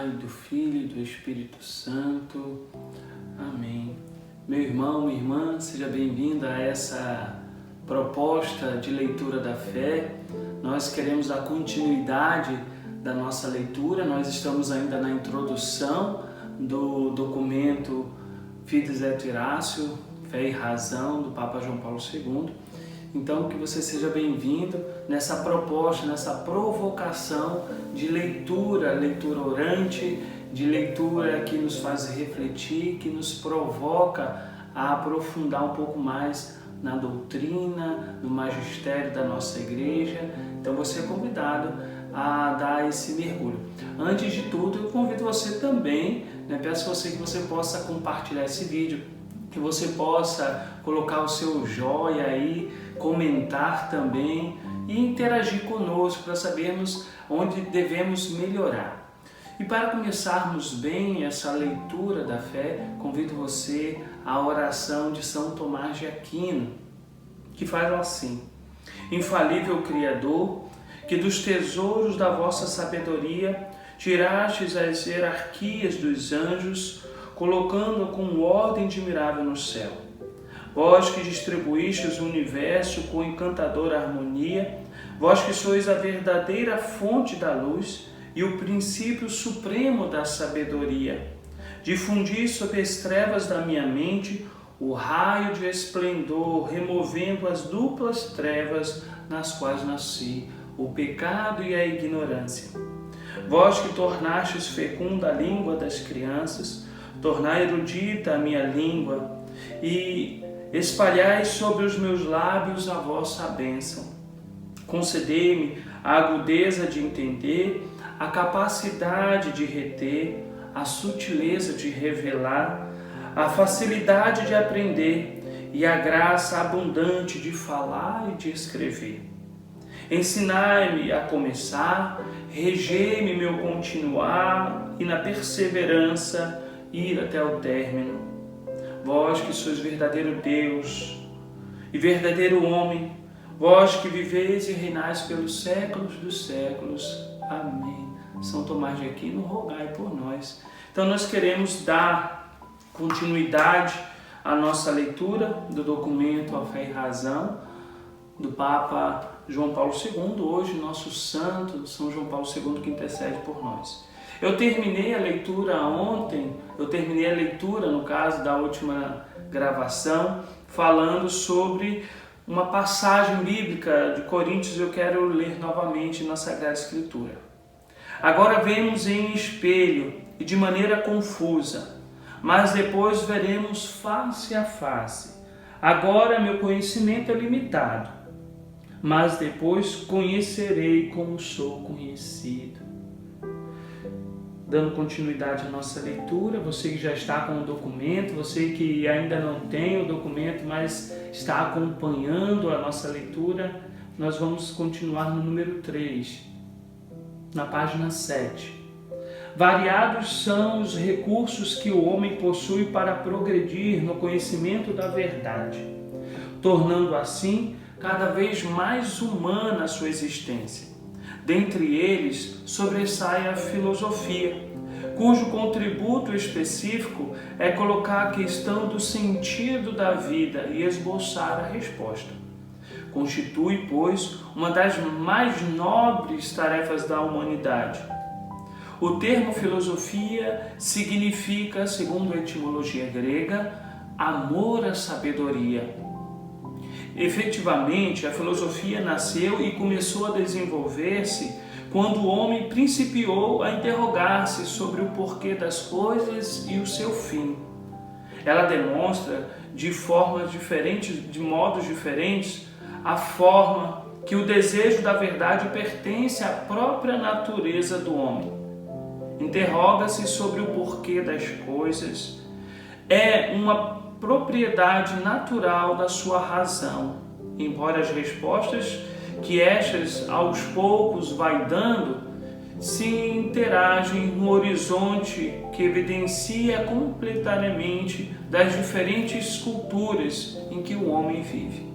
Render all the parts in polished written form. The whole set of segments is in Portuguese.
Pai, do Filho e do Espírito Santo. Amém. Meu irmão, minha irmã, seja bem-vindo a essa proposta de leitura da fé. Nós queremos a continuidade da nossa leitura. Nós estamos ainda na introdução do documento Fides et Ratio, Fé e Razão, do Papa João Paulo II. Então, que você seja bem-vindo nessa proposta, nessa provocação de leitura orante, de leitura que nos faz refletir, que nos provoca a aprofundar um pouco mais na doutrina, no magistério da nossa igreja. Então, você é convidado a dar esse mergulho. Antes de tudo, eu convido você também, peço a você que você possa compartilhar esse vídeo, que você possa colocar o seu joia aí, comentar também e interagir conosco para sabermos onde devemos melhorar. E para começarmos bem essa leitura da fé, convido você à oração de São Tomás de Aquino, que faz assim: Infalível Criador, que dos tesouros da vossa sabedoria tirastes as hierarquias dos anjos, colocando-a com ordem admirável no céu. Vós que distribuístes o universo com encantadora harmonia, vós que sois a verdadeira fonte da luz e o princípio supremo da sabedoria, difundis sobre as trevas da minha mente o raio de esplendor, removendo as duplas trevas nas quais nasci, o pecado e a ignorância. Vós que tornastes fecunda a língua das crianças, tornai erudita a minha língua e espalhais sobre os meus lábios a vossa bênção. Concedei-me a agudeza de entender, a capacidade de reter, a sutileza de revelar, a facilidade de aprender e a graça abundante de falar e de escrever. Ensinai-me a começar, regei-me meu continuar e na perseverança ir até o término. Vós que sois verdadeiro Deus e verdadeiro homem, vós que viveis e reinais pelos séculos dos séculos. Amém. São Tomás de Aquino, rogai por nós. Então nós queremos dar continuidade à nossa leitura do documento A Fé e Razão, do Papa João Paulo II, hoje nosso santo, São João Paulo II, que intercede por nós. Eu terminei a leitura ontem, no caso da última gravação, falando sobre uma passagem bíblica de Coríntios. Eu quero ler novamente na Sagrada Escritura. Agora vemos em espelho e de maneira confusa, mas depois veremos face a face. Agora meu conhecimento é limitado, mas depois conhecerei como sou conhecido. Dando continuidade à nossa leitura, você que já está com o documento, você que ainda não tem o documento, mas está acompanhando a nossa leitura, nós vamos continuar no número 3, na página 7. Variados são os recursos que o homem possui para progredir no conhecimento da verdade, tornando assim cada vez mais humana a sua existência. Dentre eles, sobressai a filosofia, cujo contributo específico é colocar a questão do sentido da vida e esboçar a resposta. Constitui, pois, uma das mais nobres tarefas da humanidade. O termo filosofia significa, segundo a etimologia grega, amor à sabedoria. Efetivamente, a filosofia nasceu e começou a desenvolver-se quando o homem principiou a interrogar-se sobre o porquê das coisas e o seu fim. Ela demonstra de modos diferentes, a forma que o desejo da verdade pertence à própria natureza do homem. Interroga-se sobre o porquê das coisas. É uma propriedade natural da sua razão, embora as respostas que estas aos poucos vai dando se interagem no horizonte que evidencia completamente das diferentes culturas em que o homem vive.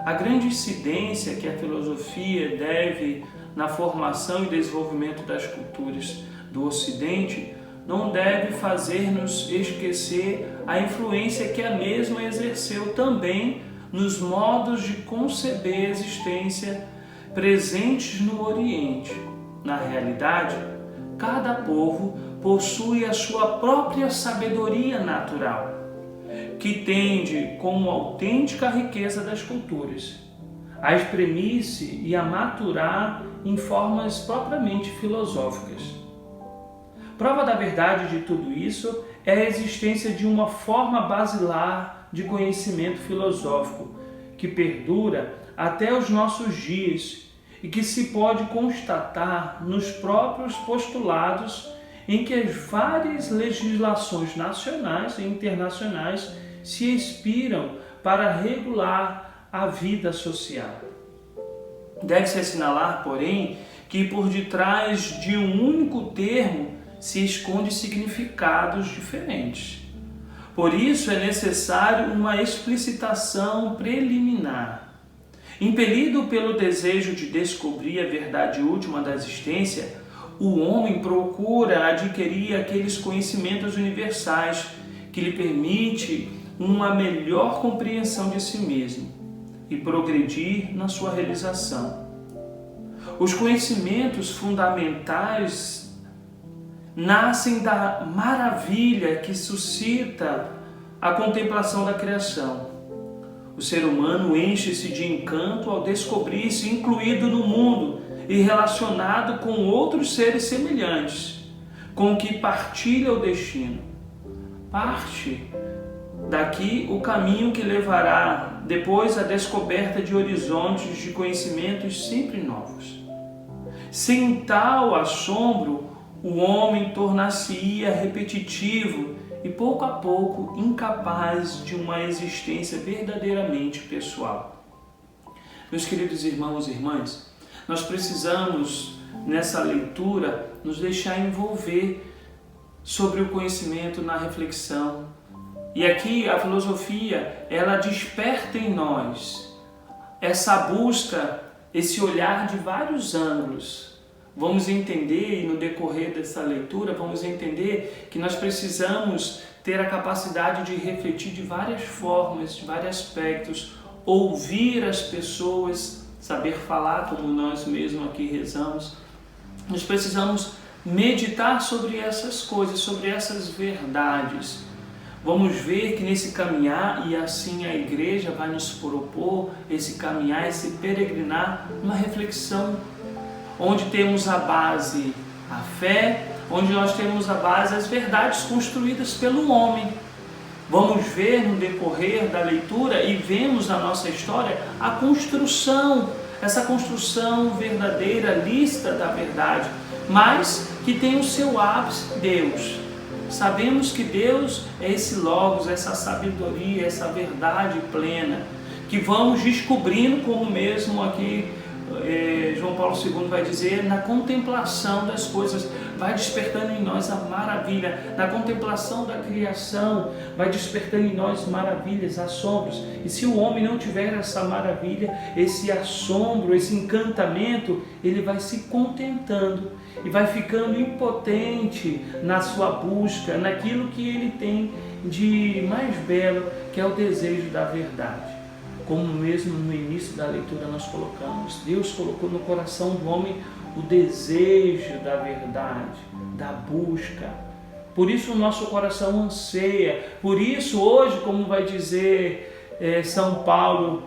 A grande incidência que a filosofia deve na formação e desenvolvimento das culturas do Ocidente, não deve fazer-nos esquecer a influência que a mesma exerceu também nos modos de conceber a existência presentes no Oriente. Na realidade, cada povo possui a sua própria sabedoria natural, que tende, como autêntica riqueza das culturas, a exprimir-se e a maturar em formas propriamente filosóficas. Prova da verdade de tudo isso é a existência de uma forma basilar de conhecimento filosófico que perdura até os nossos dias e que se pode constatar nos próprios postulados em que as várias legislações nacionais e internacionais se inspiram para regular a vida social. Deve-se assinalar, porém, que por detrás de um único termo se esconde significados diferentes. Por isso é necessário uma explicitação preliminar. Impelido pelo desejo de descobrir a verdade última da existência, o homem procura adquirir aqueles conhecimentos universais que lhe permite uma melhor compreensão de si mesmo e progredir na sua realização. Os conhecimentos fundamentais nascem da maravilha que suscita a contemplação da criação. O ser humano enche-se de encanto ao descobrir-se incluído no mundo e relacionado com outros seres semelhantes, com que partilha o destino. Parte daqui o caminho que levará depois à descoberta de horizontes de conhecimentos sempre novos. Sem tal assombro, o homem tornar-se-ia repetitivo e pouco a pouco incapaz de uma existência verdadeiramente pessoal. Meus queridos irmãos e irmãs, nós precisamos, nessa leitura, nos deixar envolver sobre o conhecimento na reflexão. E aqui a filosofia, ela desperta em nós essa busca, esse olhar de vários ângulos. Vamos entender, e no decorrer dessa leitura, vamos entender que nós precisamos ter a capacidade de refletir de várias formas, de vários aspectos, ouvir as pessoas, saber falar como nós mesmos aqui rezamos. Nós precisamos meditar sobre essas coisas, sobre essas verdades. Vamos ver que nesse caminhar, e assim a igreja vai nos propor esse caminhar, esse peregrinar, uma reflexão, onde temos a base, a fé, onde nós temos a base, as verdades construídas pelo homem. Vamos ver no decorrer da leitura e vemos na nossa história a construção, essa construção verdadeira, lícita da verdade, mas que tem o seu ápice, Deus. Sabemos que Deus é esse Logos, essa sabedoria, essa verdade plena, que vamos descobrindo, como mesmo aqui João Paulo II vai dizer, na contemplação das coisas, vai despertando em nós a maravilha, na contemplação da criação, vai despertando em nós maravilhas, assombros. E se o homem não tiver essa maravilha, esse assombro, esse encantamento, ele vai se contentando e vai ficando impotente na sua busca, naquilo que ele tem de mais belo, que é o desejo da verdade. Como mesmo no início da leitura nós colocamos, Deus colocou no coração do homem o desejo da verdade, da busca. Por isso o nosso coração anseia. Por isso hoje, como vai dizer São Paulo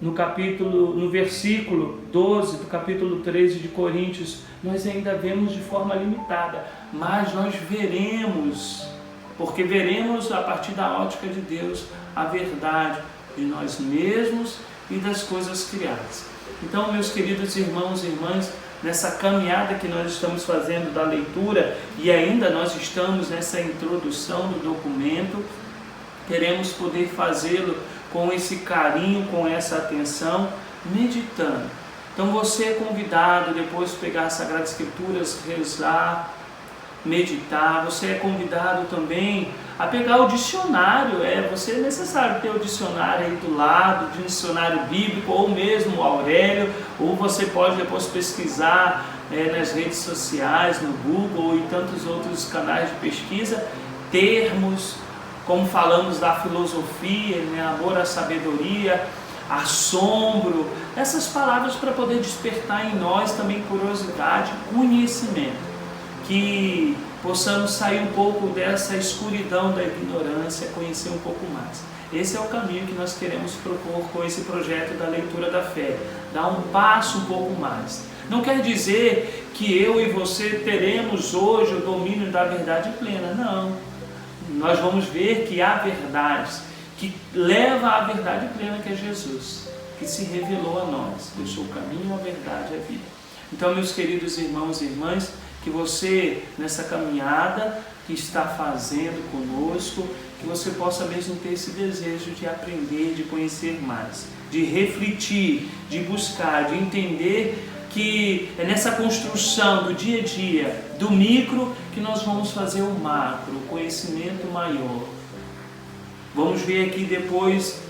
no versículo 12 do capítulo 13 de Coríntios, nós ainda vemos de forma limitada, mas nós veremos, porque veremos a partir da ótica de Deus a verdade de nós mesmos e das coisas criadas. Então, meus queridos irmãos e irmãs, nessa caminhada que nós estamos fazendo da leitura, e ainda nós estamos nessa introdução do documento, queremos poder fazê-lo com esse carinho, com essa atenção, meditando. Então você é convidado depois de pegar as Sagradas Escrituras, rezar, meditar. Você é convidado também a pegar o dicionário. Você é necessário ter o dicionário aí do lado, o dicionário bíblico, ou mesmo o Aurélio, ou você pode depois pesquisar nas redes sociais, no Google e tantos outros canais de pesquisa, termos, como falamos da filosofia, amor à sabedoria, assombro, essas palavras para poder despertar em nós também curiosidade, conhecimento, que possamos sair um pouco dessa escuridão da ignorância, conhecer um pouco mais. Esse é o caminho que nós queremos propor com esse projeto da leitura da fé, dar um passo um pouco mais. Não quer dizer que eu e você teremos hoje o domínio da verdade plena, não. Nós vamos ver que há verdades que levam à verdade plena, que é Jesus, que se revelou a nós. Eu sou o caminho, a verdade e a vida. Então, meus queridos irmãos e irmãs, que você, nessa caminhada que está fazendo conosco, que você possa mesmo ter esse desejo de aprender, de conhecer mais, de refletir, de buscar, de entender que é nessa construção do dia a dia, do micro, que nós vamos fazer o macro, o conhecimento maior. Vamos ver aqui depois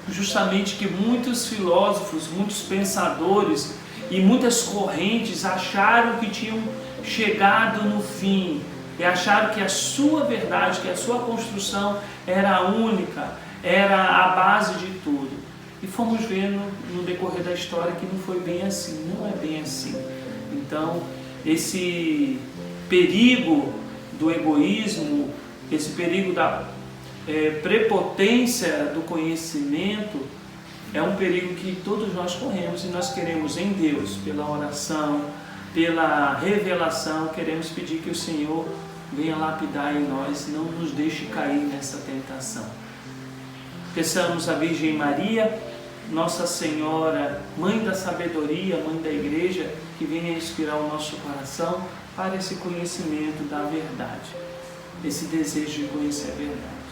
justamente que muitos filósofos, muitos pensadores e muitas correntes acharam que tinham chegado no fim e acharam que a sua verdade, que a sua construção era a única, era a base de tudo. E fomos vendo no decorrer da história que não foi bem assim, não é bem assim. Então, esse perigo do egoísmo, esse perigo da prepotência do conhecimento, é um perigo que todos nós corremos, e nós queremos em Deus, pela oração, pela revelação, queremos pedir que o Senhor venha lapidar em nós, não nos deixe cair nessa tentação. Peçamos à Virgem Maria, Nossa Senhora, Mãe da Sabedoria, Mãe da Igreja, que venha inspirar o nosso coração para esse conhecimento da verdade, esse desejo de conhecer a verdade.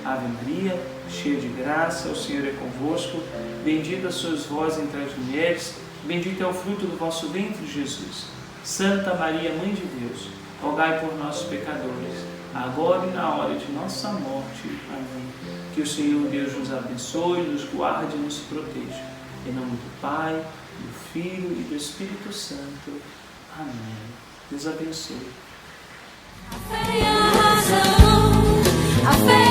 Ave Maria, cheia de graça, o Senhor é convosco, bendita sois vós entre as mulheres, bendito é o fruto do vosso ventre, Jesus. Santa Maria, Mãe de Deus, rogai por nós pecadores, agora e na hora de nossa morte. Amém. Que o Senhor Deus nos abençoe, nos guarde e nos proteja. Em nome do Pai, do Filho e do Espírito Santo. Amém. Deus abençoe. A fé e a razão, a fé